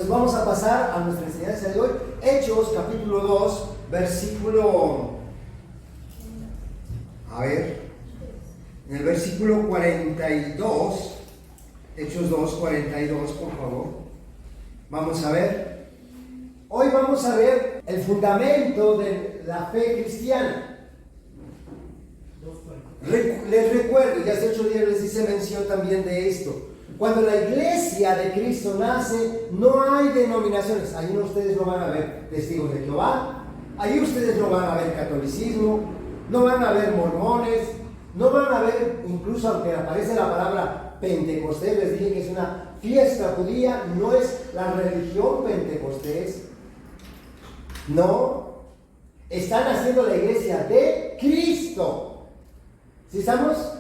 Entonces vamos a pasar a nuestra enseñanza de hoy. Hechos capítulo 2, versículo... A ver, en el versículo 42, Hechos 2, 42, por favor. Vamos a ver. Hoy vamos a ver el fundamento de la fe cristiana. Les recuerdo, ya hace 8 días les hice mención también de esto. Cuando la iglesia de Cristo nace, no hay denominaciones. Ahí ustedes no van a ver testigos de Jehová, ahí ustedes no van a ver catolicismo, no van a ver mormones, no van a ver, incluso aunque aparece la palabra Pentecostés, les dije que es una fiesta judía, no es la religión Pentecostés. No, están haciendo la iglesia de Cristo. ¿Sí estamos?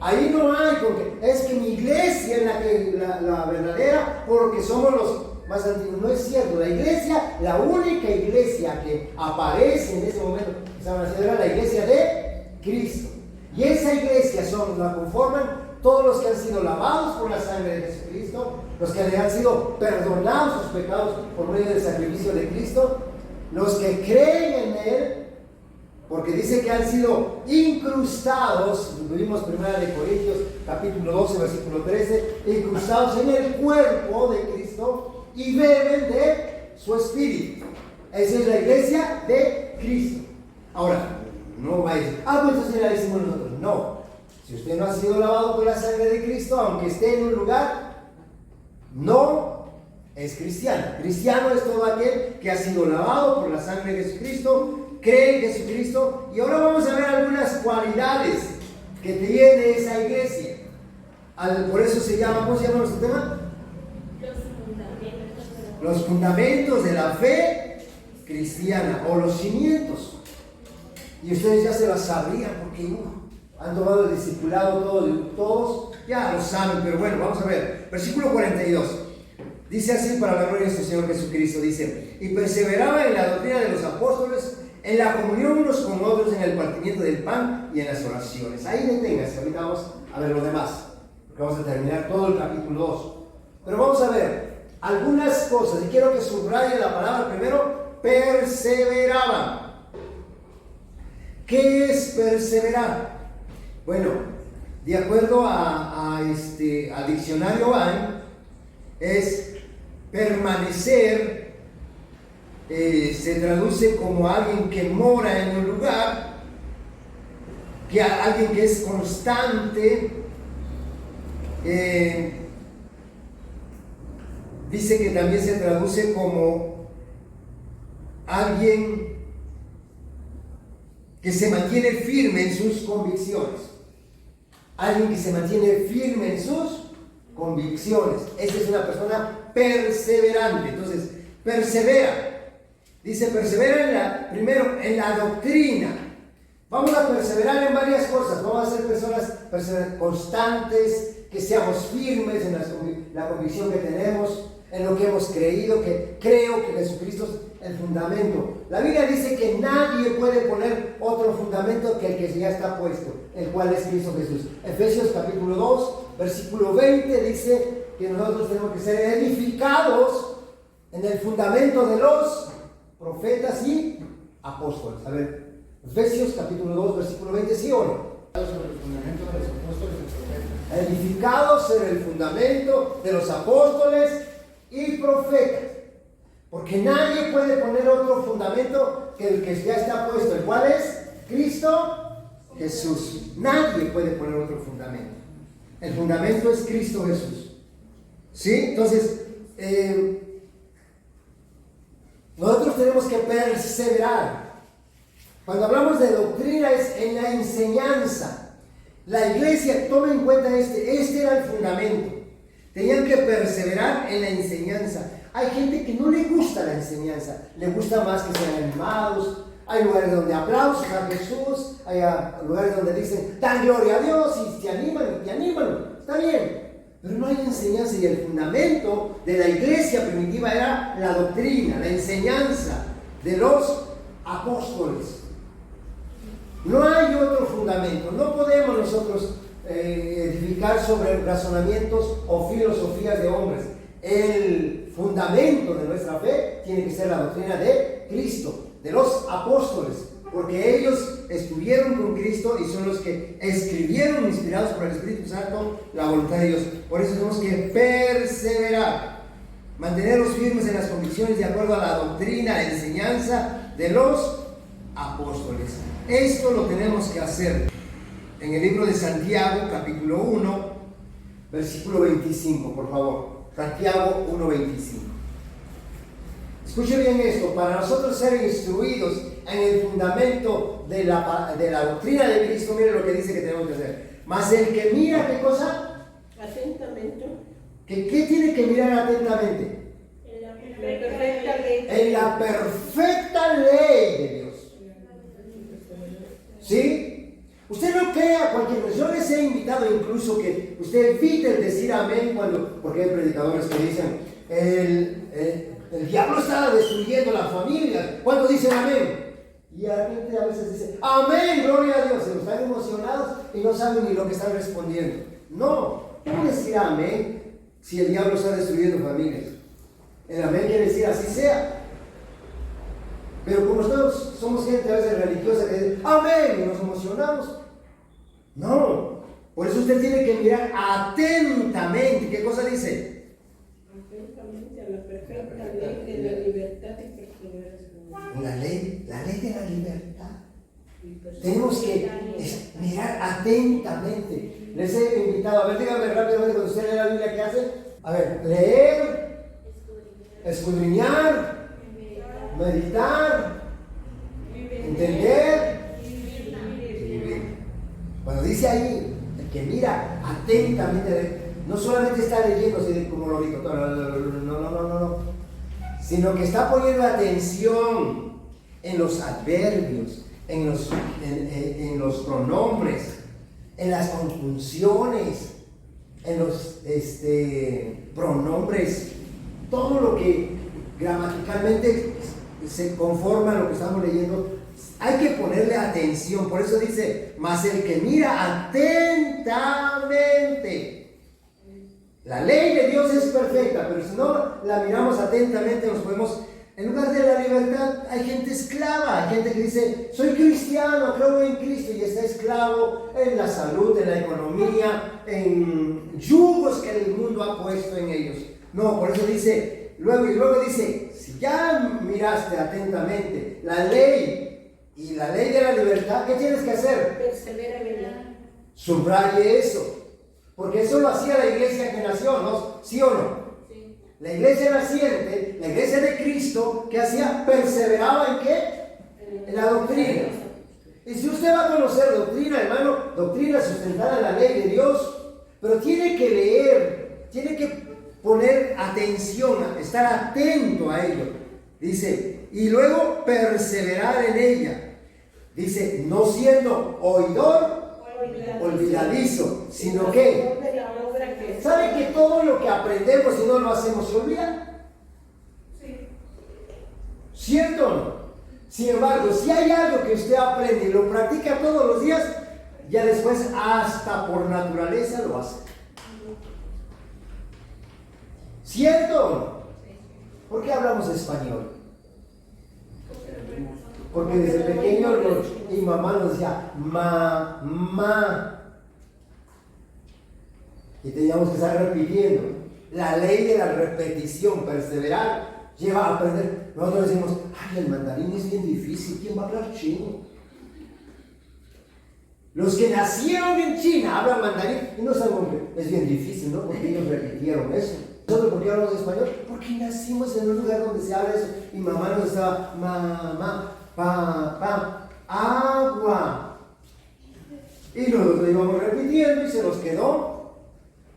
Ahí no hay con que es que mi iglesia es la verdadera porque somos los más antiguos. No es cierto. La iglesia, la única iglesia que aparece en ese momento que estaban haciendo era la iglesia de Cristo. Y esa iglesia la conforman todos los que han sido lavados por la sangre de Jesucristo, los que han sido perdonados sus pecados por medio del sacrificio de Cristo, los que creen en Él, porque dice que han sido incrustados, vimos 1 Corintios capítulo 12, versículo 13, incrustados en el cuerpo de Cristo y beben de su espíritu. Esa es la iglesia de Cristo. Ahora, no va a decir, pues entonces la decimos nosotros. No, si usted no ha sido lavado por la sangre de Cristo, aunque esté en un lugar, no es cristiano. Cristiano es todo aquel que ha sido lavado por la sangre de Jesucristo, cree en Jesucristo. Y ahora vamos a ver algunas cualidades que tiene esa iglesia. Por eso se llama, ¿cómo se llama nuestro tema? Los fundamentos de la fe cristiana, o los cimientos. Y ustedes ya se las sabrían porque han tomado el discipulado todos ya lo saben, pero bueno, vamos a ver. Versículo 42. Dice así, para la gloria de nuestro Señor Jesucristo, dice: y perseveraba en la doctrina de los apóstoles, en la comunión unos con otros, en el partimiento del pan y en las oraciones. Ahí deténgase, ahorita vamos a ver lo demás, porque vamos a terminar todo el capítulo 2. Pero vamos a ver algunas cosas, y quiero que subraye la palabra primero: perseveraban. ¿Qué es perseverar? Bueno, de acuerdo al diccionario Van, es permanecer, se traduce como alguien que mora en un lugar, alguien que es constante. Dice que también se traduce como alguien que se mantiene firme en sus convicciones. Alguien que se mantiene firme en sus convicciones. Esta es una persona perseverante. Entonces, persevera. Dice, persevera primero en la doctrina. Vamos a perseverar en varias cosas. Vamos a ser personas constantes, que seamos firmes en la convicción que tenemos, en lo que hemos creído, que creo que Jesucristo es el fundamento. La Biblia dice que nadie puede poner otro fundamento que el que ya está puesto, el cual es Cristo Jesús. Efesios capítulo 2, versículo 20 dice que nosotros tenemos que ser edificados en el fundamento de los profetas y apóstoles. A ver, Efesios capítulo 2, versículo 20, ¿sí o no? Sobre el fundamento de los apóstoles y profetas. Edificados en el fundamento de los apóstoles y profetas. Porque nadie puede poner otro fundamento que el que ya está puesto, el cual es Cristo Jesús. Nadie puede poner otro fundamento. El fundamento es Cristo Jesús. ¿Sí? Entonces, nosotros tenemos que perseverar. Cuando hablamos de doctrina es en la enseñanza. La iglesia, tomen en cuenta este era el fundamento. Tenían que perseverar en la enseñanza. Hay gente que no le gusta la enseñanza, le gusta más que sean animados. Hay lugares donde aplausos a Jesús, hay lugares donde dicen, dan gloria a Dios y te animan, está bien. Pero no hay enseñanza, y el fundamento de la iglesia primitiva era la doctrina, la enseñanza de los apóstoles. No hay otro fundamento, no podemos nosotros edificar sobre razonamientos o filosofías de hombres. El fundamento de nuestra fe tiene que ser la doctrina de Cristo, de los apóstoles, porque ellos estuvieron con Cristo y son los que escribieron, inspirados por el Espíritu Santo, la voluntad de Dios. Por eso tenemos que perseverar, mantenerlos firmes en las convicciones de acuerdo a la doctrina, la enseñanza de los apóstoles. Esto lo tenemos que hacer en el libro de Santiago, capítulo 1, versículo 25, por favor. Santiago 1:25. Escuche bien esto, para nosotros ser instruidos en el fundamento de la doctrina de Cristo, mire lo que dice que tenemos que hacer. Mas el que mira, ¿qué cosa? Atentamente. ¿Qué tiene que mirar atentamente? En la perfecta ley. En la perfecta ley de Dios. ¿Sí? Usted no crea cualquier cosa. Yo les he invitado incluso que usted evite el decir amén porque hay predicadores que dicen el diablo está destruyendo la familia. ¿Cuándo dicen amén? Y a la gente a veces dice amén, gloria a Dios. Se están emocionados y no saben ni lo que están respondiendo. No, ¿cómo decir amén si el diablo está destruyendo familias? El amén quiere decir así sea. Pero como todos somos gente a veces religiosa que dice amén y nos emocionamos. No, por eso usted tiene que mirar atentamente. ¿Qué cosa dice? Atentamente a la perfecta ley de la libertad y perseverancia. La ley de la libertad. Tenemos que mirar atentamente. Les he invitado, a ver, díganme rápidamente cuando usted lee la Biblia, ¿qué hace? A ver, leer, escudriñar, meditar, entender y vivir. Cuando dice ahí, el que mira atentamente, no solamente está leyendo así como lo dijo, no, sino que está poniendo atención en los adverbios, en los pronombres, en las conjunciones, en los pronombres, todo lo que gramaticalmente se conforma a lo que estamos leyendo. Hay que ponerle atención. Por eso dice, mas el que mira atentamente. La ley de Dios es perfecta, pero si no la miramos atentamente, nos podemos, en lugar de la libertad, hay gente esclava, hay gente que dice, soy cristiano, creo en Cristo, y está esclavo en la salud, en la economía, en yugos que el mundo ha puesto en ellos. No, por eso dice, luego dice, si ya miraste atentamente la ley y la ley de la libertad, ¿qué tienes que hacer? Persevera en ella. Subraye eso. Porque eso lo hacía la iglesia que nació, ¿no? ¿Sí o no? Sí. La iglesia naciente, la iglesia de Cristo, ¿qué hacía? Perseveraba en ¿qué? En la doctrina. Y si usted va a conocer doctrina, hermano, doctrina sustentada en la ley de Dios, pero tiene que leer, tiene que poner atención, estar atento a ello. Dice, y luego perseverar en ella. Dice, no siendo oidor olvidadizo, sino que ¿sabe que todo lo que aprendemos y no lo hacemos se olvida? Sí. ¿Cierto o no? Sin embargo, si hay algo que usted aprende y lo practica todos los días, ya después hasta por naturaleza lo hace. ¿Cierto o no? ¿Por qué hablamos español? Porque desde pequeño mi mamá nos decía mamá. Y teníamos que estar repitiendo. La ley de la repetición, perseverar, lleva a aprender. Nosotros decimos, ay, el mandarín es bien difícil, ¿quién va a hablar chino? Los que nacieron en China hablan mandarín y no saben que es bien difícil, ¿no? Porque ellos repitieron eso. ¿Nosotros por qué hablamos español? Porque nacimos en un lugar donde se habla eso. Y mamá nos estaba, mamá, pa, agua. Y nosotros lo íbamos repitiendo y se nos quedó.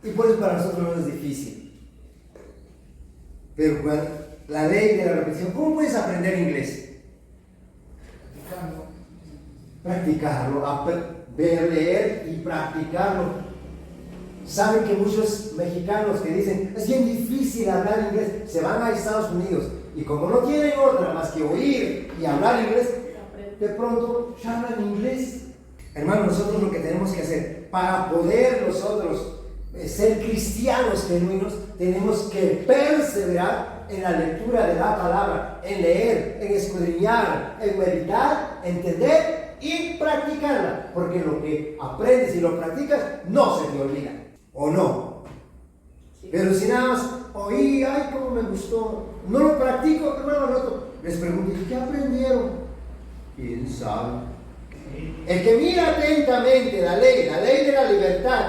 Y por eso para nosotros no es difícil. Pero la ley de la repetición, ¿cómo puedes aprender inglés? Practicarlo, ver, leer y practicarlo. Saben que muchos mexicanos que dicen, es bien difícil hablar inglés, se van a Estados Unidos y como no tienen otra más que oír y hablar inglés, de pronto ya hablan inglés. Hermanos, nosotros lo que tenemos que hacer para poder nosotros ser cristianos genuinos, tenemos que perseverar en la lectura de la palabra, en leer, en escudriñar, en meditar, entender y practicarla, porque lo que aprendes y lo practicas no se te olvida, ¿o no? Pero si nada más oí, ay, cómo me gustó, no lo practico, hermano, les pregunto, ¿qué aprendieron? ¿Quién sabe? El que mira atentamente la ley de la libertad,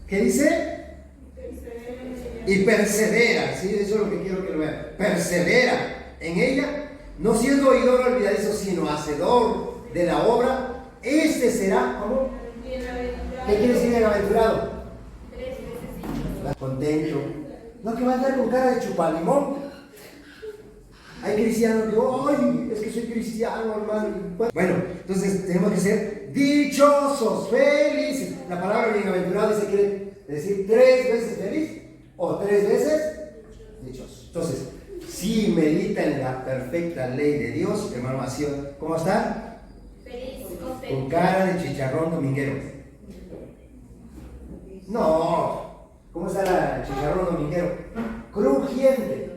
¿qué dice? Y persevera, ¿sí? Eso es lo que quiero que lo vean. Persevera en ella, no siendo oidor olvidadizo, sino hacedor de la obra. Este será, ¿cómo? ¿Qué quiere decir bienaventurado? Contento. No que va a andar con cara de chupalimón. Hay cristianos que, ay, es que soy cristiano, hermano. Bueno, entonces tenemos que ser dichosos, felices. La palabra bienaventurado dice, quiere decir 3 veces feliz o 3 veces dichoso. Entonces, si medita en la perfecta ley de Dios, hermano Macio, ¿cómo está? Feliz, Con cara de chicharrón dominguero. No, ¿cómo está el chicharrón dominguero? Crujiente.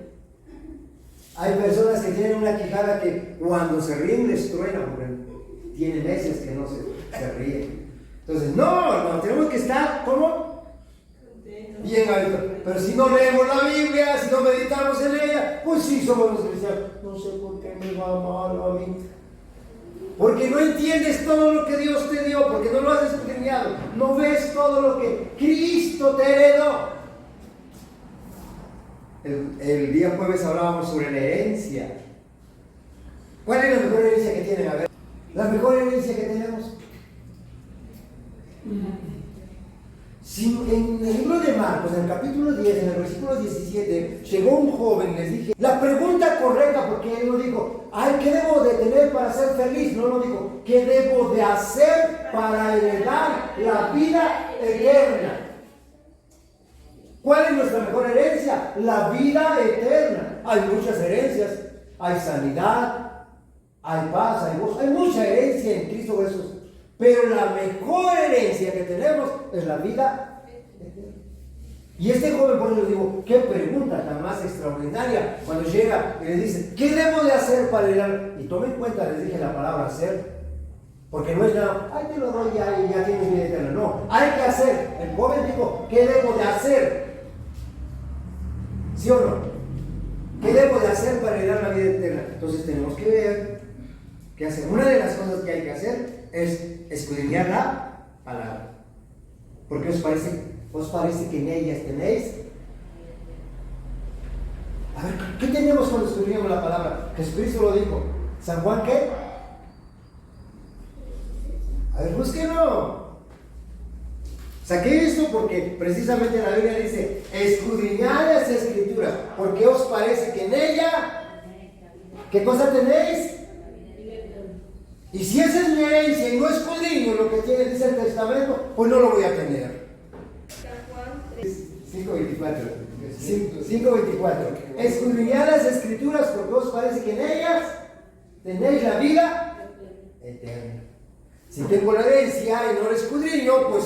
Hay personas que tienen una quijada que cuando se ríen les truena, porque tiene meses que no se ríen. Entonces, no, tenemos que estar, ¿cómo? Bien abiertos. Pero si no leemos la Biblia, si no meditamos en ella, pues sí somos los cristianos. No sé por qué me va mal a mí. Porque no entiendes todo lo que Dios te dio, porque no lo has escudriñado, no ves todo lo que Cristo te heredó. El día jueves hablábamos sobre la herencia. ¿Cuál es la mejor herencia que tienen? A ver, la mejor herencia que tenemos. Si en el libro de Marcos, en el capítulo 10, en el versículo 17, llegó un joven y les dije, la pregunta correcta, porque él no dijo, ay, ¿qué debo de tener para ser feliz? No, dijo, ¿qué debo de hacer para heredar la vida eterna? ¿Cuál es nuestra mejor herencia? La vida eterna. Hay muchas herencias, hay sanidad, hay paz, hay gozo, hay mucha herencia en Cristo Jesús. Pero la mejor herencia que tenemos es la vida eterna. Y este joven, por eso le digo, qué pregunta tan más extraordinaria, cuando llega y le dice, ¿qué debo de hacer para heredar? Y tome en cuenta, les dije la palabra hacer, porque no es nada, ay, te lo doy ya y ya tienes vida eterna. No, hay que hacer. El joven dijo, ¿qué debo de hacer? ¿Sí o no? ¿Qué debo de hacer para heredar la vida eterna? Entonces tenemos que ver qué hacer. Una de las cosas que hay que hacer es escudriñar la palabra. ¿Por qué os parece que en ellas tenéis? A ver, ¿qué tenemos cuando escudriñamos la palabra? Jesucristo lo dijo. ¿San Juan qué? A ver, búsquenlo. Saqué esto porque precisamente la Biblia dice, escudriñad las Escrituras, porque os parece que en ella, ¿qué cosa tenéis? Y si esa es mi herencia y no escudriño lo que tiene, dice el Testamento, pues no lo voy a tener. 5:24. Escudriñad las Escrituras, porque os parece que en ellas tenéis la vida eterna. Si tengo la herencia y no la escudriño, pues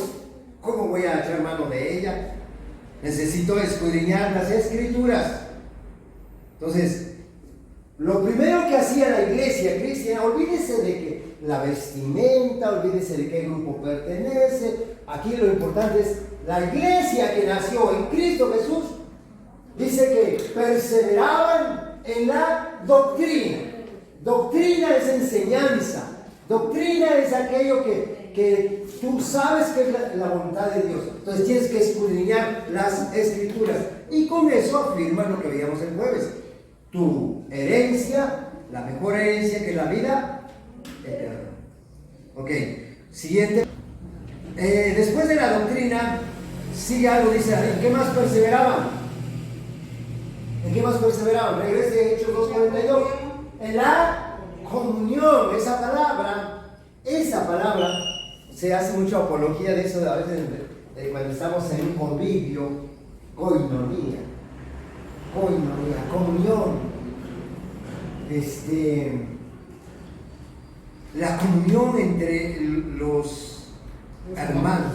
¿cómo voy a echar mano de ella? Necesito escudriñar las Escrituras. Entonces, lo primero que hacía la iglesia cristiana, olvídese de que la vestimenta, olvídese de qué grupo pertenece. Aquí lo importante es la iglesia que nació en Cristo Jesús. Dice que perseveraban en la doctrina. Doctrina es enseñanza. Doctrina es aquello que tú sabes que es la voluntad de Dios. Entonces tienes que escudriñar las Escrituras. Y con eso afirma lo que veíamos el jueves. Tu herencia, la mejor herencia que es la vida eterna. Ok, siguiente. Después de la doctrina, sigue algo, dice, ¿en qué más perseveraban? ¿En qué más perseveraban? Regrese a Hechos 2:42. En la comunión, esa palabra, se hace mucha apología de eso a veces cuando estamos en un convivio, coinonía, comunión. La comunión entre hermanos,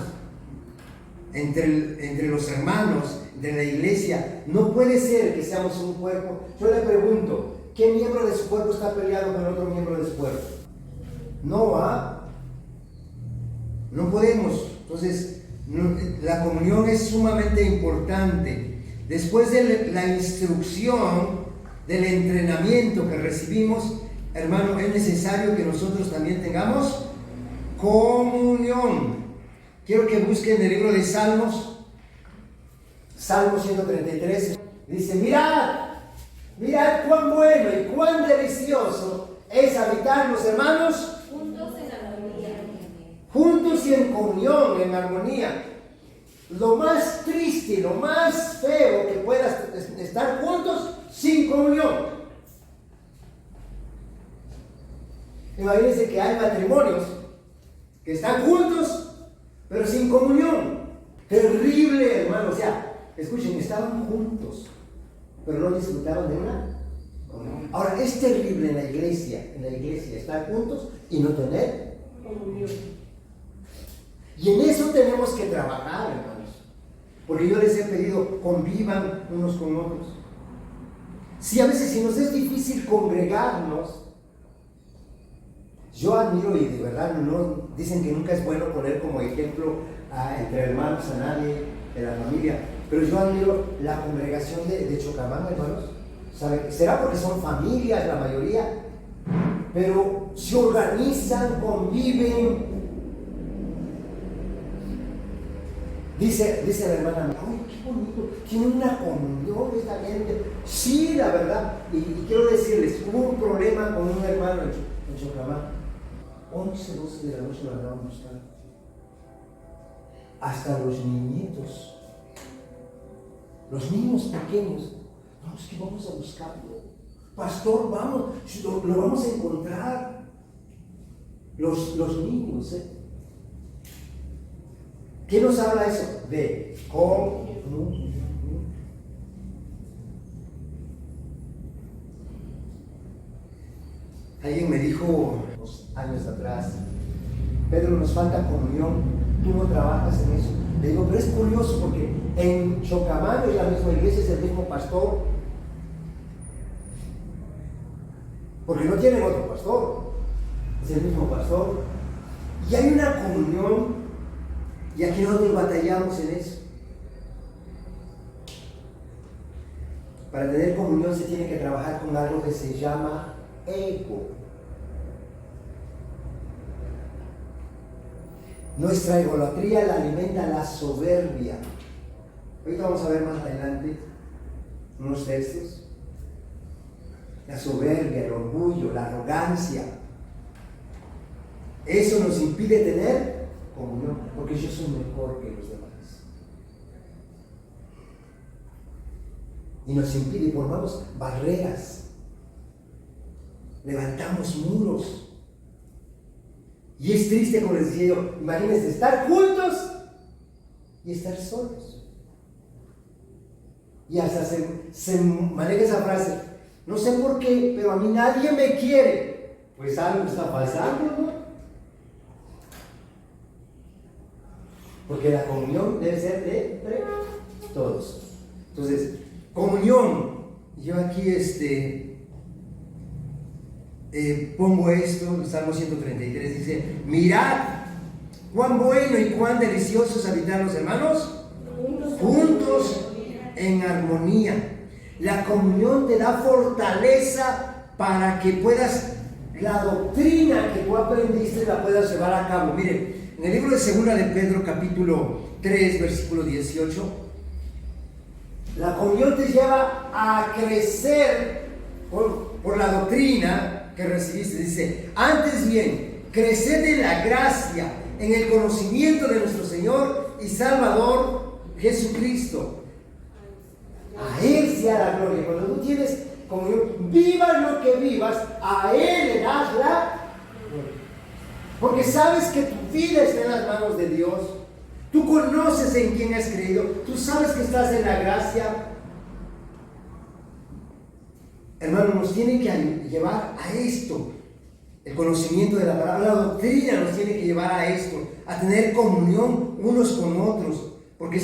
entre los hermanos de la iglesia. No puede ser que seamos un cuerpo. Yo le pregunto, ¿qué miembro de su cuerpo está peleado con otro miembro de su cuerpo? No, no podemos. Entonces, la comunión es sumamente importante. Después de la instrucción, del entrenamiento que recibimos, hermano, es necesario que nosotros también tengamos comunión. Quiero que busquen el libro de Salmos, Salmo 133. Dice: mirad cuán bueno y cuán delicioso es habitar los hermanos juntos en armonía. Juntos y en comunión, en armonía. Lo más triste, lo más feo que puedas estar juntos sin comunión. Imagínense que hay matrimonios que están juntos pero sin comunión. Terrible, hermano. O sea, escuchen, estaban juntos pero no disfrutaban de una comunión. Ahora, es terrible en la iglesia estar juntos y no tener Comunión. Y en eso tenemos que trabajar, hermanos. Porque yo les he pedido, convivan unos con otros. Si a veces nos es difícil congregarnos, yo admiro, y de verdad no dicen que nunca es bueno poner como ejemplo entre hermanos a nadie de la familia, pero yo admiro la congregación de Chocamán, hermanos. ¿Sabe? Será porque son familias la mayoría, pero se organizan, conviven. Dice la hermana: ¡ay, qué bonito! Tiene una comunión esta gente. Sí, la verdad. Y quiero decirles, hubo un problema con un hermano en Chocamán. 11, 12 de la noche lo andaban buscando. Hasta los niñitos, los niños pequeños. No, es que vamos a buscarlo. Pastor, vamos, lo vamos a encontrar. Los niños, ¿Qué nos habla eso? De comunión. Alguien me dijo unos años atrás: Pedro, nos falta comunión, tú no trabajas en eso. Le digo, pero es curioso porque en Chocamán es la misma iglesia, es el mismo pastor. Porque no tienen otro pastor, es el mismo pastor. Y hay una comunión. Y aquí nosotros batallamos en eso. Para tener comunión se tiene que trabajar con algo que se llama ego. Nuestra egolatría la alimenta la soberbia. Ahorita vamos a ver más adelante unos textos. La soberbia, el orgullo, la arrogancia. Eso nos impide tener comunión, porque yo soy mejor que los demás. Y nos impide, formamos barreras, levantamos muros. Y es triste, como les decía yo, imagínense estar juntos y estar solos. Y hasta se maneja esa frase: no sé por qué, pero a mí nadie me quiere. Pues algo está pasando, ¿no? Porque la comunión debe ser de entre todos. Entonces, comunión. Yo aquí pongo esto, el Salmo 133 dice: mirad cuán bueno y cuán delicioso es habitar los hermanos juntos en armonía. La comunión te da fortaleza para que puedas, la doctrina que tú aprendiste la puedas llevar a cabo. Miren, en el libro de Segunda de Pedro, capítulo 3, versículo 18, la comunión te lleva a crecer por la doctrina que recibiste. Dice: antes bien, creced en la gracia, en el conocimiento de nuestro Señor y Salvador Jesucristo. A Él sea la gloria. Cuando tú tienes comunión, vivas lo que vivas, a Él le das la gloria. Porque sabes que tu vida está en las manos de Dios. Tú conoces en quién has creído. Tú sabes que estás en la gracia. Hermano, nos tiene que llevar a esto. El conocimiento de la palabra, la doctrina nos tiene que llevar a esto, a tener comunión unos con otros, porque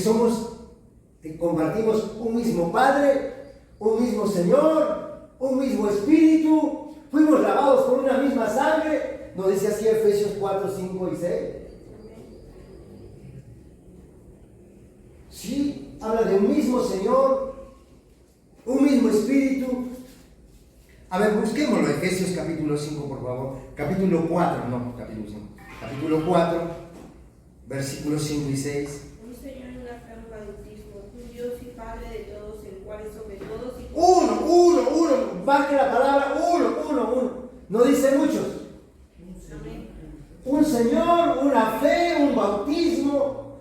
compartimos un mismo Padre, un mismo Señor, un mismo Espíritu, fuimos lavados por una misma sangre, nos dice así Efesios 4, 5 y 6. Sí, habla de un mismo Señor, un mismo Espíritu. A ver, busquémoslo, Efesios capítulo 5, por favor. Capítulo 4, no, capítulo 5. Capítulo 4, versículos 5 y 6. Un Señor y una fe, un bautismo, un Dios y Padre de todos, el cual es sobre todos y Uno. Marque la palabra uno. No dice muchos. Amén. Un Señor, una fe, un bautismo,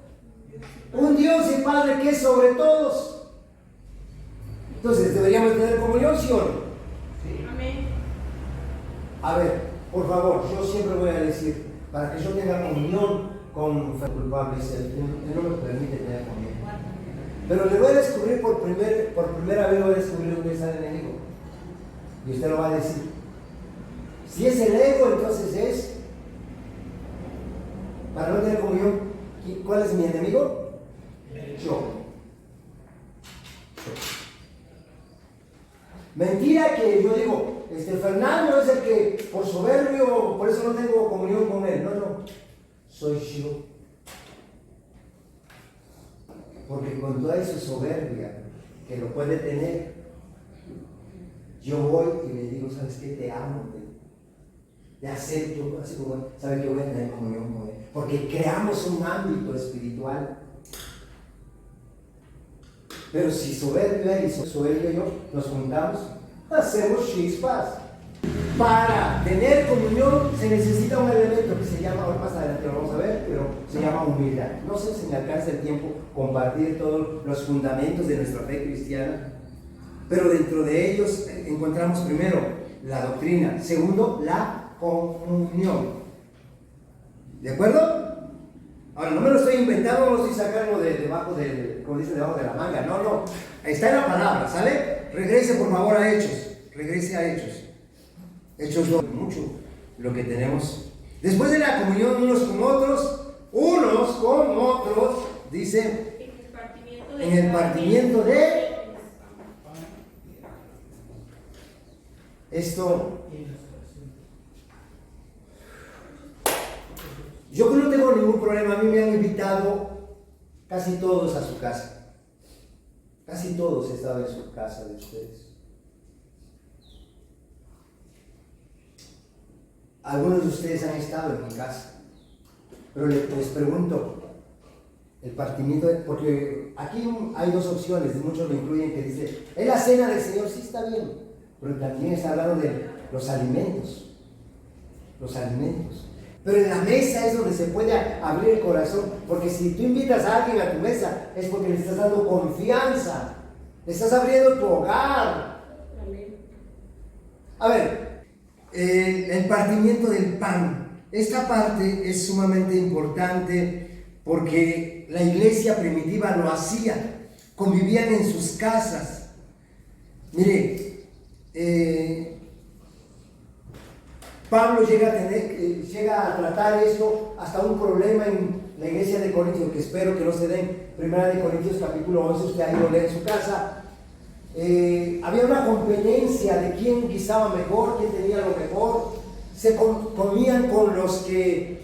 un Dios y Padre que es sobre todos. Entonces, ¿deberíamos tener comunión, sí o no? Amén. A ver, por favor, yo siempre voy a decir, para que yo tenga comunión con fe culpable, Él no me permite tener comunión. Pero le voy a descubrir por primera vez, le voy a descubrir dónde está el enemigo. Y usted lo va a decir. Si es el ego, entonces es, para no tener comunión, ¿cuál es mi enemigo? Yo. Mentira que yo digo, Fernando es el que por soberbio, por eso no tengo comunión con él. No, soy yo. Porque con toda esa soberbia que lo puede tener, yo voy y le digo, ¿sabes qué? Te amo, te acepto, así como, ¿sabes que voy a tener comunión con él? Porque creamos un ámbito espiritual. Pero si soberbia y soberbia yo nos juntamos, hacemos chispas. Para tener comunión se necesita un elemento que se llama, ahora más adelante lo vamos a ver, pero se llama humildad. No sé si me alcanza el tiempo compartir todos los fundamentos de nuestra fe cristiana, pero dentro de ellos encontramos primero la doctrina, segundo la comunión. ¿De acuerdo? Ahora, no me lo estoy inventando, no lo estoy sacando debajo como dice, debajo de la manga. No. Está en la palabra, ¿sale? Regrese por favor a Hechos. Regrese a Hechos. Hechos mucho lo que tenemos. Después de la comunión unos con otros, dice, en el partimiento de esto. Yo no tengo ningún problema, a mí me han invitado casi todos a su casa. Casi todos he estado en su casa de ustedes. Algunos de ustedes han estado en mi casa. Pero les pregunto, el partimiento, porque aquí hay dos opciones, muchos lo incluyen, que dice, es la cena del Señor, sí está bien, pero también está hablando de los alimentos. Los alimentos. Pero en la mesa es donde se puede abrir el corazón, porque si tú invitas a alguien a tu mesa, es porque le estás dando confianza, le estás abriendo tu hogar. Amén. A ver, el partimiento del pan. Esta parte es sumamente importante porque la iglesia primitiva lo hacía, convivían en sus casas. Mire, Pablo llega a tratar esto hasta un problema en la iglesia de Corintios, que espero que no se den. Primera de Corintios capítulo 11, usted ahí lo lee en su casa. Había una competencia de quién guisaba mejor, quién tenía lo mejor. Se comían con los que,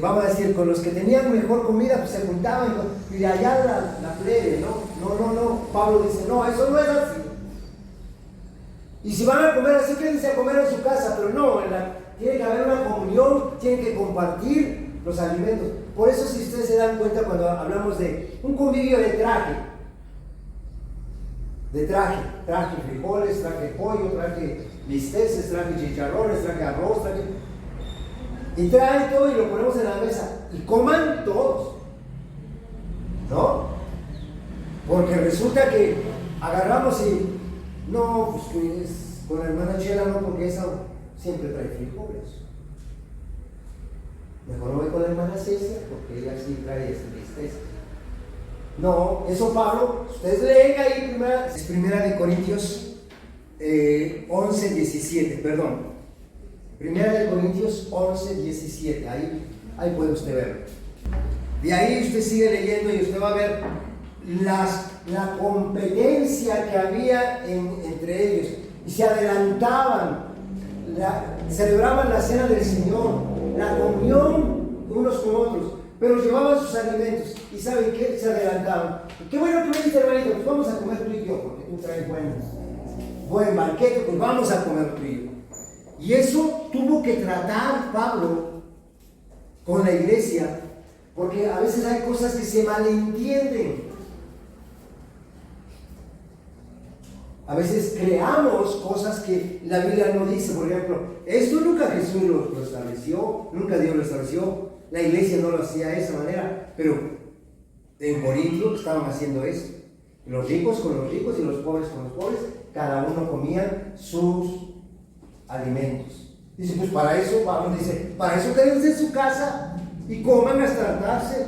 vamos a decir, con los que tenían mejor comida, pues se juntaban y de allá la plebe, ¿no? Pablo dice, no, eso no es así. Y si van a comer así, quédense a comer en su casa, pero no, tiene que haber una comunión, tienen que compartir los alimentos. Por eso, si ustedes se dan cuenta, cuando hablamos de un convivio de traje frijoles, traje pollo, traje bisteces, traje chicharrones, traje arroz, y traen todo y lo ponemos en la mesa y coman todos, ¿no? Porque resulta que agarramos y no, pues que es con la hermana Chela, no, porque esa siempre trae frijoles. Mejor no voy con la hermana César, porque ella sí trae bisteces. No, eso Pablo, ustedes leen ahí primera de Corintios 11, 17, perdón. Primera de Corintios 11, 17. Ahí puede usted verlo. De ahí usted sigue leyendo y usted va a ver la competencia que había entre ellos. Y se adelantaban, celebraban la cena del Señor, la comunión unos con otros, pero llevaban sus alimentos. ¿Y saben qué? Se adelantaban. Qué bueno que me dice, hermanito, pues vamos a comer tú y yo, porque tú traes buen banquete, pues vamos a comer tú y yo. Y eso tuvo que tratar Pablo con la iglesia, porque a veces hay cosas que se malentienden. A veces creamos cosas que la Biblia no dice. Por ejemplo, esto nunca Jesús lo estableció, nunca Dios lo estableció, la iglesia no lo hacía de esa manera, pero en Corinto estaban haciendo eso. Los ricos con los ricos y los pobres con los pobres, cada uno comían sus alimentos. Dice, pues para eso, Pablo dice, para eso quédense en su casa y coman hasta hartarse,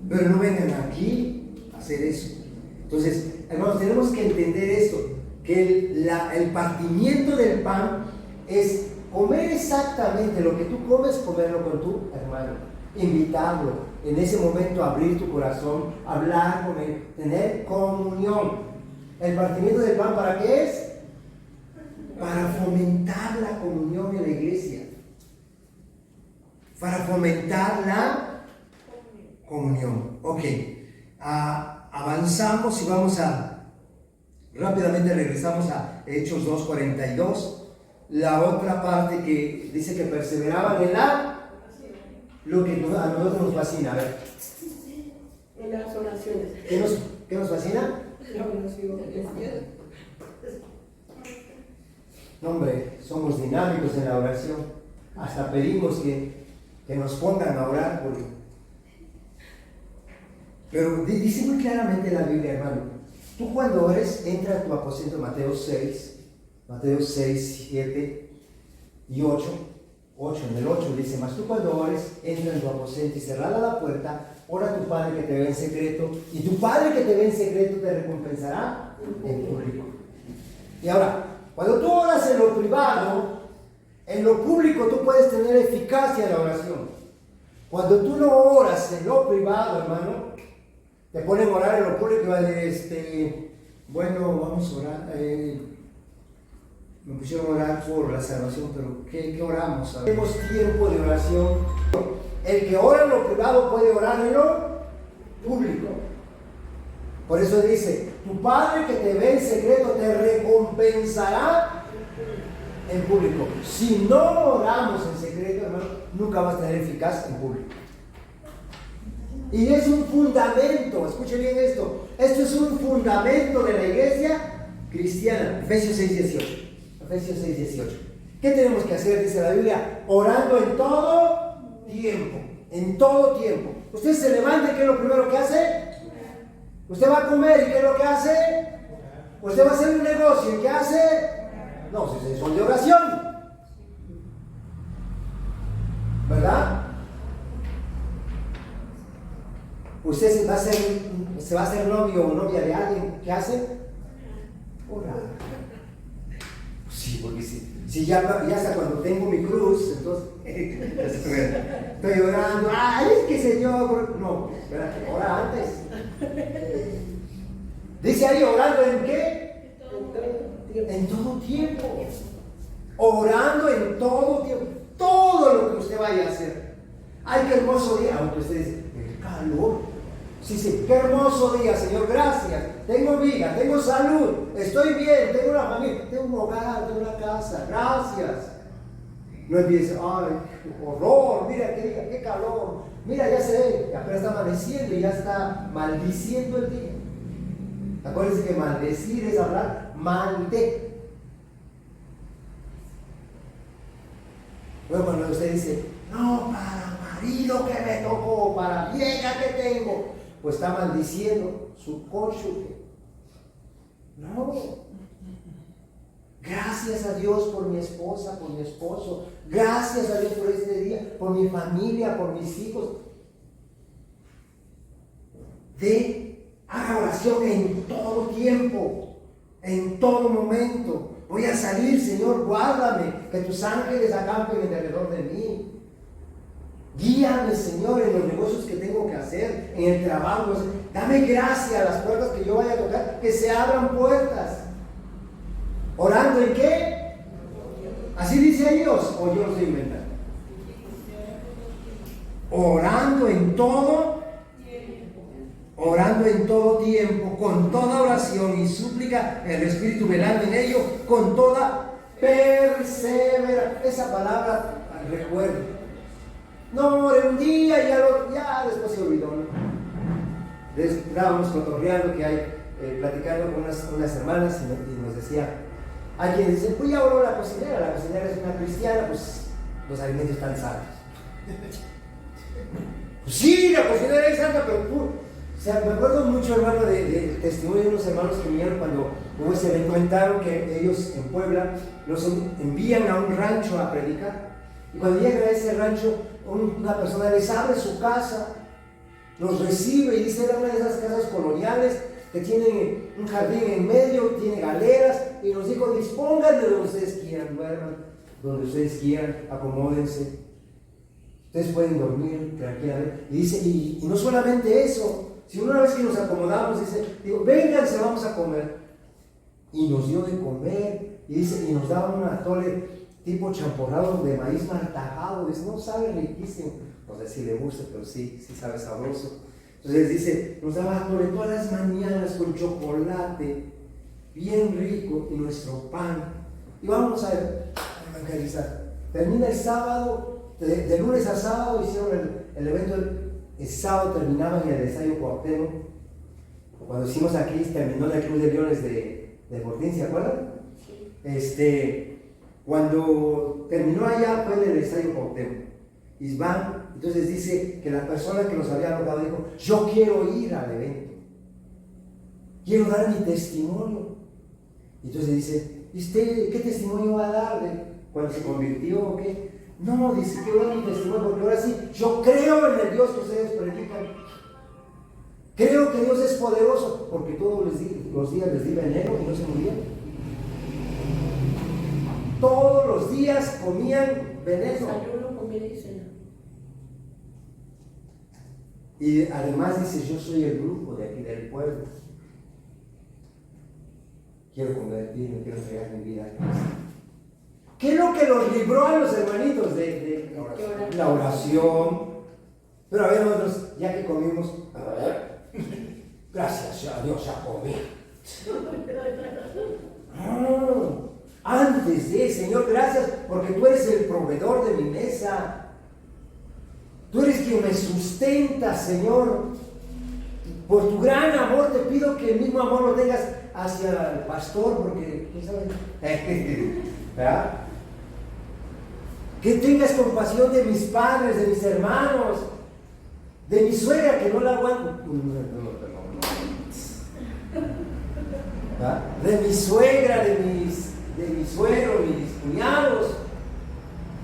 pero no vengan aquí a hacer eso. Entonces, hermanos, tenemos que entender esto, que el partimiento del pan es comer exactamente lo que tú comes, comerlo con tu hermano, invitarlo, en ese momento abrir tu corazón, hablar con él, tener comunión. El partimiento del pan, ¿para qué es? Para fomentar la comunión en la iglesia, para fomentar la comunión. Ok, avanzamos y vamos rápidamente regresamos a Hechos 2:42, la otra parte que dice que perseveraban en lo que a nosotros nos fascina. A ver, En las oraciones. ¿qué nos fascina? La oración. No, hombre, somos dinámicos en la oración. Hasta pedimos que nos pongan a orar por él. Pero dice muy claramente la Biblia, hermano, tú cuando ores, entra a tu aposento, Mateo 6, 7 y 8, en el 8 dice, mas tú cuando ores, entra en tu aposento y cerrada la puerta, ora a tu Padre que te ve en secreto, y tu Padre que te ve en secreto te recompensará en público. Y ahora, cuando tú oras en lo privado, en lo público tú puedes tener eficacia en la oración. Cuando tú no oras en lo privado, hermano, te ponen a orar en lo público y va a decir, bueno, vamos a orar. Me pusieron a orar por la salvación, pero ¿qué oramos? Tenemos tiempo de oración. El que ora en lo privado puede orar en lo público. Por eso dice, tu Padre que te ve en secreto te recompensará en público. Si no oramos en secreto, hermano, nunca vas a tener eficaz en público. Y es un fundamento, escuche bien esto es un fundamento de la iglesia cristiana. Efesios 6:18. ¿Qué tenemos que hacer? Dice la Biblia, orando en todo tiempo. Usted se levanta y ¿qué es lo primero que hace? Usted va a comer y ¿qué es lo que hace? Usted va a hacer un negocio y ¿qué hace? No, son de oración, ¿verdad? Usted se va a hacer novio o novia de alguien, ¿qué hace? Orar. Sí, porque si ya hasta cuando tengo mi cruz, entonces estoy orando, ¡ay, es que Señor! No, ¿verdad? Ora antes. Dice ahí, ¿orando en qué? En todo tiempo. Orando en todo tiempo. Todo lo que usted vaya a hacer. ¡Ay, qué hermoso día! Aunque usted dice, ¡qué calor! Sí, qué hermoso día, Señor, gracias. Tengo vida, tengo salud, estoy bien, tengo una familia, tengo un hogar, tengo una casa, gracias. No empiece, ay, horror, mira qué día, qué calor, mira, ya se ve, apenas está amaneciendo y ya está maldiciendo el día. Acuérdense que maldecir es hablar mal de. Bueno, cuando usted dice, no, para marido que me tocó, para vieja que tengo, pues está maldiciendo su cónyuge. No. Gracias a Dios por mi esposa, por mi esposo. Gracias a Dios por este día, por mi familia, por mis hijos. Haga oración en todo tiempo, en todo momento. Voy a salir, Señor, guárdame, que tus ángeles acampen en alrededor de mí. Guíame, Señor, en los negocios que tengo que hacer, en el trabajo. Dame gracia a las puertas que yo vaya a tocar, que se abran puertas. ¿Orando en qué? ¿Así dice Dios o yo lo estoy inventando? Orando en todo tiempo, con toda oración y súplica, el Espíritu velando en ello, con toda perseverancia. Esa palabra, recuerdo. No, en un día ya después se olvidó, ¿no? Estábamos cotorreando que hay, platicando con unas hermanas y nos decía, hay quien dice, pues ya oró la cocinera es una cristiana, pues los alimentos están santos. Pues sí, la cocinera es santa, pero o sea, me acuerdo mucho, hermano, del testimonio de unos hermanos que vinieron cuando hubo ese evento. Comentaron que ellos en Puebla los envían a un rancho a predicar. Y cuando llegan a ese rancho, una persona les abre su casa, los recibe y dice, era una de esas casas coloniales que tienen un jardín en medio, tiene galeras, y nos dijo, dispongan de donde ustedes quieran, duerman donde ustedes quieran, acomódense, ustedes pueden dormir tranquilamente. Y dice, y no solamente eso, sino una vez que nos acomodamos, dice, digo, vénganse, vamos a comer. Y nos dio de comer, y dice, y nos daba un atole tipo champorrado de maíz martajado. Dice, no, sabe riquísimo. No sé si le gusta, pero sí sabe sabroso. Entonces dice, nos daba atole todas las mañanas con chocolate, bien rico, y nuestro pan. Y vamos a evangelizar. Termina el sábado, de lunes a sábado hicieron el evento. El sábado terminaban en el Estadio Cuauhtémoc. Cuando hicimos aquí, terminó la Cruz de Leones de Fortín, ¿se acuerdan? Cuando terminó allá fue en el Estadio Cuauhtémoc. Y van, entonces dice que la persona que nos había anotado dijo, yo quiero ir al evento, quiero dar mi testimonio. Entonces dice, ¿y usted qué testimonio va a dar de cuando se convirtió o qué? No, dice, quiero dar mi testimonio porque ahora sí, yo creo en el Dios que ustedes predican. Creo que Dios es poderoso, porque todos los días les di veneno y no se morían. Todos los días comían veneno. Desayuno, comida y cena. Y además dice, yo soy el brujo de aquí del pueblo. Quiero convertirme, quiero entregar mi vida a Cristo. ¿Qué es lo que los libró a los hermanitos de la oración? Pero a ver, nosotros, ya que comimos, a ver, gracias a Dios, ya comí. Antes de, Señor, gracias porque tú eres el proveedor de mi mesa. Tú eres quien me sustenta, Señor. Por tu gran amor te pido que el mismo amor lo tengas hacia el pastor, porque, ¿quién sabe? ¿Verdad? Que tengas compasión de mis padres, de mis hermanos, de mi suegra, que no la aguanto. ¿Verdad? De mi suegra, de mi suegro, mis cuñados,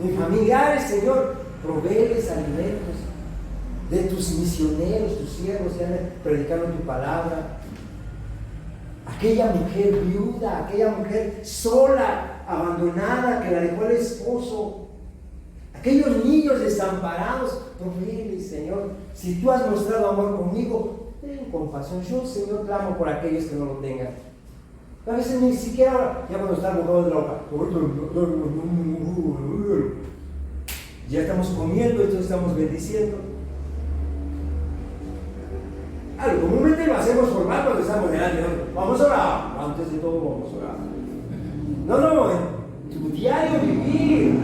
mis familiares, Señor, provéeles alimentos. De tus misioneros, tus siervos que andan predicando tu palabra. Aquella mujer viuda, aquella mujer sola, abandonada, que la dejó el esposo. Aquellos niños desamparados, provéeles, Señor. Si tú has mostrado amor conmigo, ten compasión. Yo, Señor, clamo por aquellos que no lo tengan. A veces ni siquiera, ya cuando están bocados de la boca, ya estamos comiendo, entonces estamos bendiciendo. Comúnmente lo hacemos formal cuando estamos delante de otro. Vamos a orar. Antes de todo, vamos a orar. No, en tu diario vivir.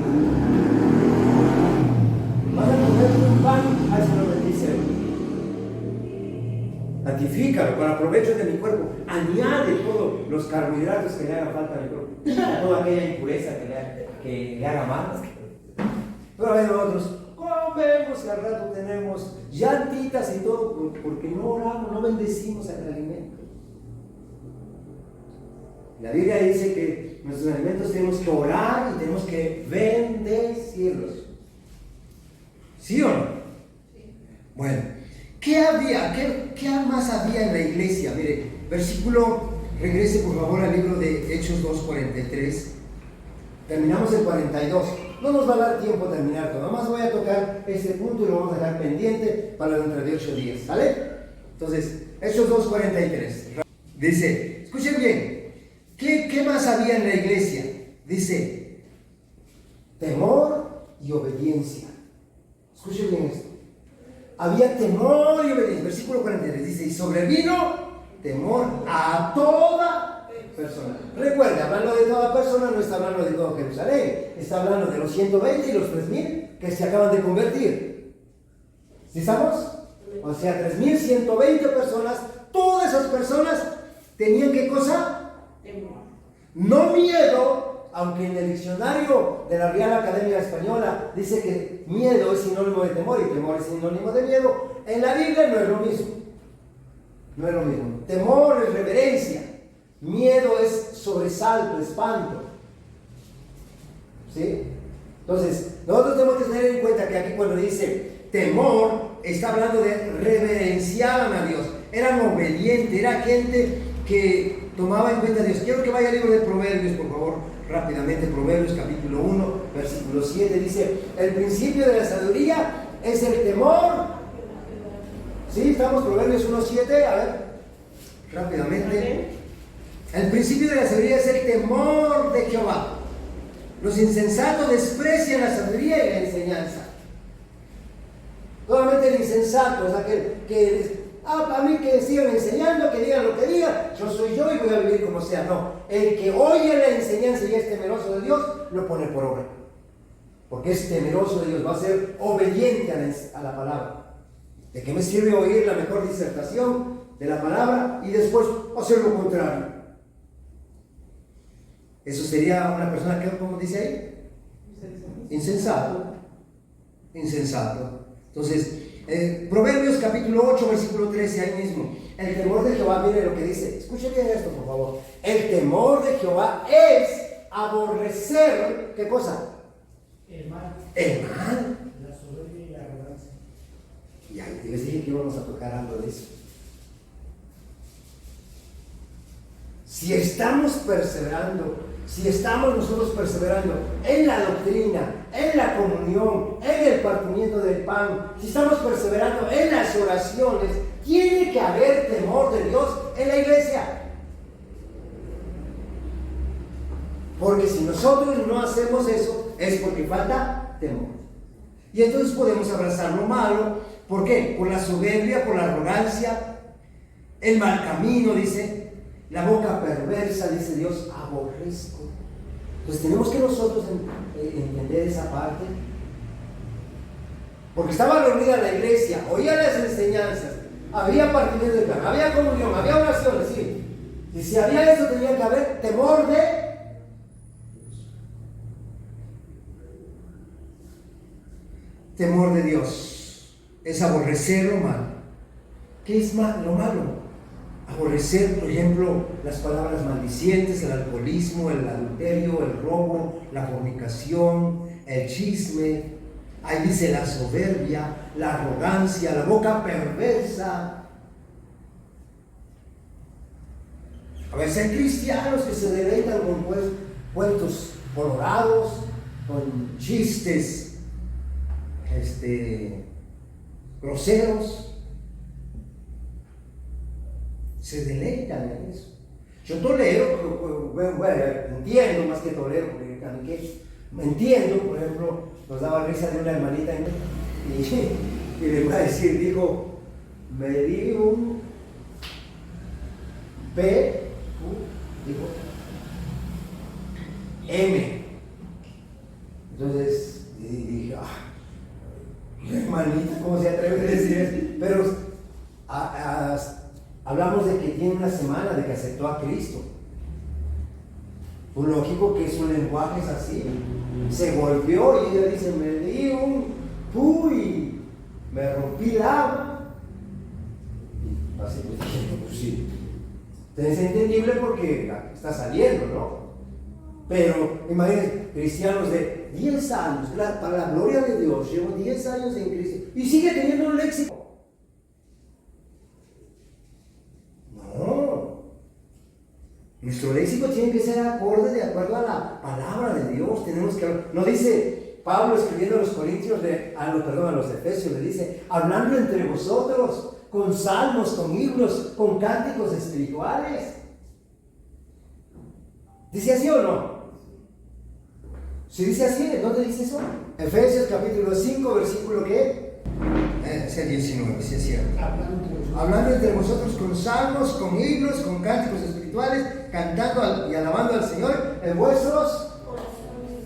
Vas a comer un pan, al Señor bendice. Santifícalo para provecho de mi cuerpo. Añade todos los carbohidratos que le hagan falta a mi cuerpo. Toda aquella impureza que le haga mal. Pero a ver, nosotros comemos que al rato tenemos llantitas y todo porque no oramos, no bendecimos el alimento. La Biblia dice que nuestros alimentos tenemos que orar y tenemos que bendecirlos. ¿Sí o no? Sí. Bueno, ¿qué había? ¿Qué más había en la iglesia? Mire, versículo Regrese por favor al libro de Hechos 2:43. Terminamos el 42. No nos va a dar tiempo a terminar todo. Nomás voy a tocar este punto y lo vamos a dejar pendiente para dentro de 8 días. ¿Sale? Entonces, Hechos 2:43. Dice, escuchen bien. ¿Qué más había en la iglesia? Dice, temor y obediencia. Escuchen bien esto. Había temor y obediencia. Versículo 43 dice, y sobrevino temor a toda persona. Recuerda, hablando de toda persona, no está hablando de todo Jerusalén. Está hablando de los 120 y los 3000 que se acaban de convertir. ¿Sí estamos? O sea, 3120 personas. Todas esas personas tenían ¿qué cosa? Temor. No miedo, aunque en el diccionario de la Real Academia Española dice que miedo es sinónimo de temor y temor es sinónimo de miedo. En la Biblia no es lo mismo. No es lo mismo. Temor es reverencia. Miedo es sobresalto, espanto. ¿Sí? Entonces, nosotros tenemos que tener en cuenta que aquí cuando dice temor, está hablando de reverenciaban a Dios. Eran obedientes, era gente que tomaba en cuenta a Dios. Quiero que vaya al libro de Proverbios, por favor, rápidamente. Proverbios capítulo 1, versículo 7, dice, el principio de la sabiduría es el temor. ¿Sí? Estamos, Proverbios 1:7, a ver, rápidamente. El principio de la sabiduría es el temor de Jehová. Los insensatos desprecian la sabiduría y la enseñanza. Solamente el insensato es aquel que a mí que sigan enseñando, que digan lo que digan, yo soy yo y voy a vivir como sea. No, el que oye la enseñanza y es temeroso de Dios, lo pone por obra. Porque es temeroso de Dios, va a ser obediente a la palabra. ¿De qué me sirve oír la mejor disertación de la palabra y después hacer lo contrario? Eso sería una persona que, ¿cómo dice ahí? Insensato. Insensato. Entonces, Proverbios capítulo 8, versículo 13, ahí mismo. El temor de Jehová, mire lo que dice. Escuchen bien esto, por favor. El temor de Jehová es aborrecer, ¿qué cosa? El mal. El mal. La soberbia y la arrogancia. Y ahí les dije que íbamos a tocar algo de eso. Si estamos perseverando, si estamos nosotros perseverando en la doctrina, en la comunión, en el partimiento del pan, si estamos perseverando en las oraciones, tiene que haber temor de Dios en la iglesia. Porque si nosotros no hacemos eso, es porque falta temor. Y entonces podemos abrazar lo malo. ¿Por qué? Por la soberbia, por la arrogancia, el mal camino, dice. La boca perversa, dice Dios, aborrezco. Entonces tenemos que nosotros entender esa parte. Porque estaba reunida la iglesia, oía las enseñanzas, había partimiento del pan, había comunión, había oraciones, sí. Y si había eso, tenía que haber temor de Dios. Es aborrecer lo malo. ¿Qué es lo malo? Aborrecer, por ejemplo, las palabras maldicientes, el alcoholismo, el adulterio, el robo, la fornicación, el chisme. Ahí dice la soberbia, la arrogancia, la boca perversa. A veces hay cristianos que se deleitan con cuentos colorados, con chistes groseros. Se deleitan en eso. Yo tolero, bueno, entiendo más que tolero, porque me entiendo, por ejemplo, nos daba risa de una hermanita y le voy a decir, dijo, me di un dijo M. Entonces dije, hermanita, ¿cómo se atreve a decir eso? Pero hablamos de que tiene una semana de que aceptó a Cristo. Pues lógico que su lenguaje es así. Se golpeó y ella dice, me di un puy, me rompí la alma. Así pues sí. Es entendible porque está saliendo, ¿no? Pero imagínense, cristianos de 10 años, para la gloria de Dios, llevo 10 años en Cristo y sigue teniendo un léxico. No. Nuestro léxico tiene que ser acorde de acuerdo a la palabra de Dios. Tenemos que, no dice Pablo escribiendo a los Corintios, a los Efesios, le dice, hablando entre vosotros, con salmos, con himnos, con cánticos espirituales. ¿Dice así o no? Si dice así, ¿dónde dice eso? Efesios capítulo 5, versículo ¿qué? Es el 19, si es cierto. Hablando entre vosotros con salmos, con himnos, con cánticos espirituales, cantando y alabando al Señor en vuestros corazones.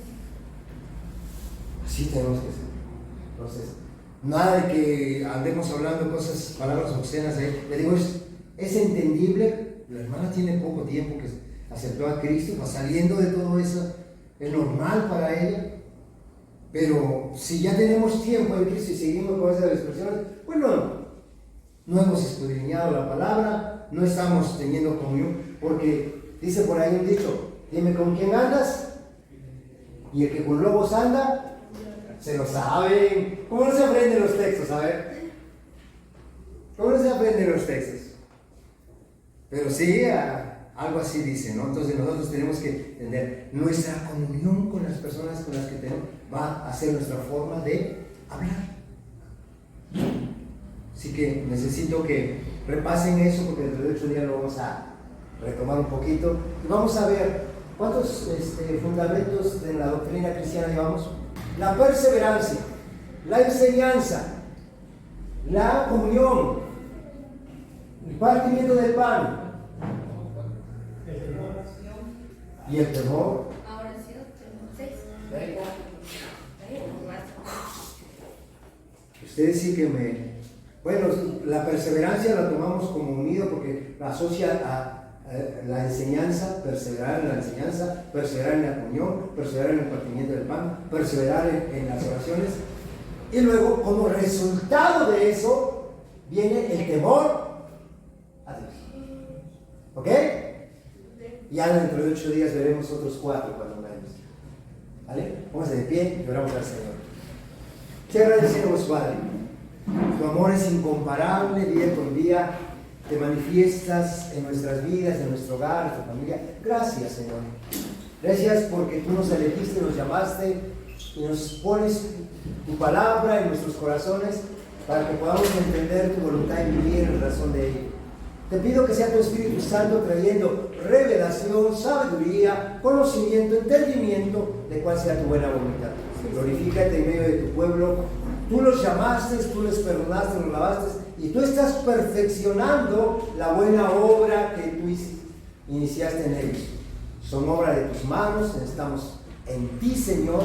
Así tenemos que ser. Entonces, nada de que andemos hablando cosas, palabras obscenas. Le digo, es entendible. La hermana tiene poco tiempo que aceptó a Cristo, va saliendo de todo eso. Es normal para ella. Pero si ya tenemos tiempo en Cristo y seguimos con esas expresiones, pues no hemos escudriñado la palabra, no estamos teniendo comunión, porque dice por ahí un dicho, dime con quién andas, y el que con lobos anda, se lo saben. ¿Cómo no se aprenden los textos? A ver, ¿cómo no se aprenden los textos? Pero sí, algo así dice, ¿no? Entonces nosotros tenemos que entender, nuestra comunión con las personas con las que tenemos va a ser nuestra forma de hablar. Así que necesito que repasen eso, porque dentro de 8 días lo vamos a retomar un poquito. Y vamos a ver cuántos fundamentos de la doctrina cristiana llevamos. La perseverancia, la enseñanza, la comunión, el partimiento del pan y el temor. Ustedes sí que bueno, la perseverancia la tomamos como unido porque la asocia a la enseñanza, perseverar en la enseñanza, perseverar en la comunión, perseverar en el partimiento del pan, perseverar en las oraciones. Y luego, como resultado de eso, viene el temor a Dios. ¿Ok? Ya dentro de 8 días veremos otros 4 cuando veamos. ¿Vale? Póngase de pie y oramos al Señor. Te agradecemos, Padre. Tu amor es incomparable, día con día te manifiestas en nuestras vidas, en nuestro hogar, en nuestra familia. Gracias, Señor. Gracias porque tú nos elegiste, nos llamaste y nos pones tu palabra en nuestros corazones para que podamos entender tu voluntad y vivir en razón de ello. Te pido que sea tu Espíritu Santo trayendo revelación, sabiduría, conocimiento, entendimiento de cuál sea tu buena voluntad. Glorifícate en medio de tu pueblo. Tú los llamaste, tú les perdonaste, los lavaste y tú estás perfeccionando la buena obra que tú iniciaste en ellos. Son obra de tus manos, estamos en ti, Señor.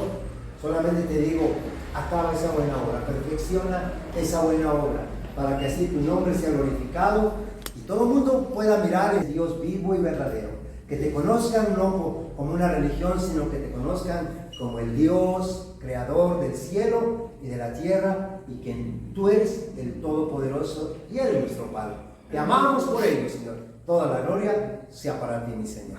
Solamente te digo, acaba esa buena obra, perfecciona esa buena obra, para que así tu nombre sea glorificado y todo el mundo pueda mirar en Dios vivo y verdadero. Que te conozcan no como una religión, sino que te conozcan como el Dios creador del cielo y de la tierra, y que tú eres el Todopoderoso y eres nuestro Padre. Te amamos por ello, Señor. Toda la gloria sea para ti, mi Señor.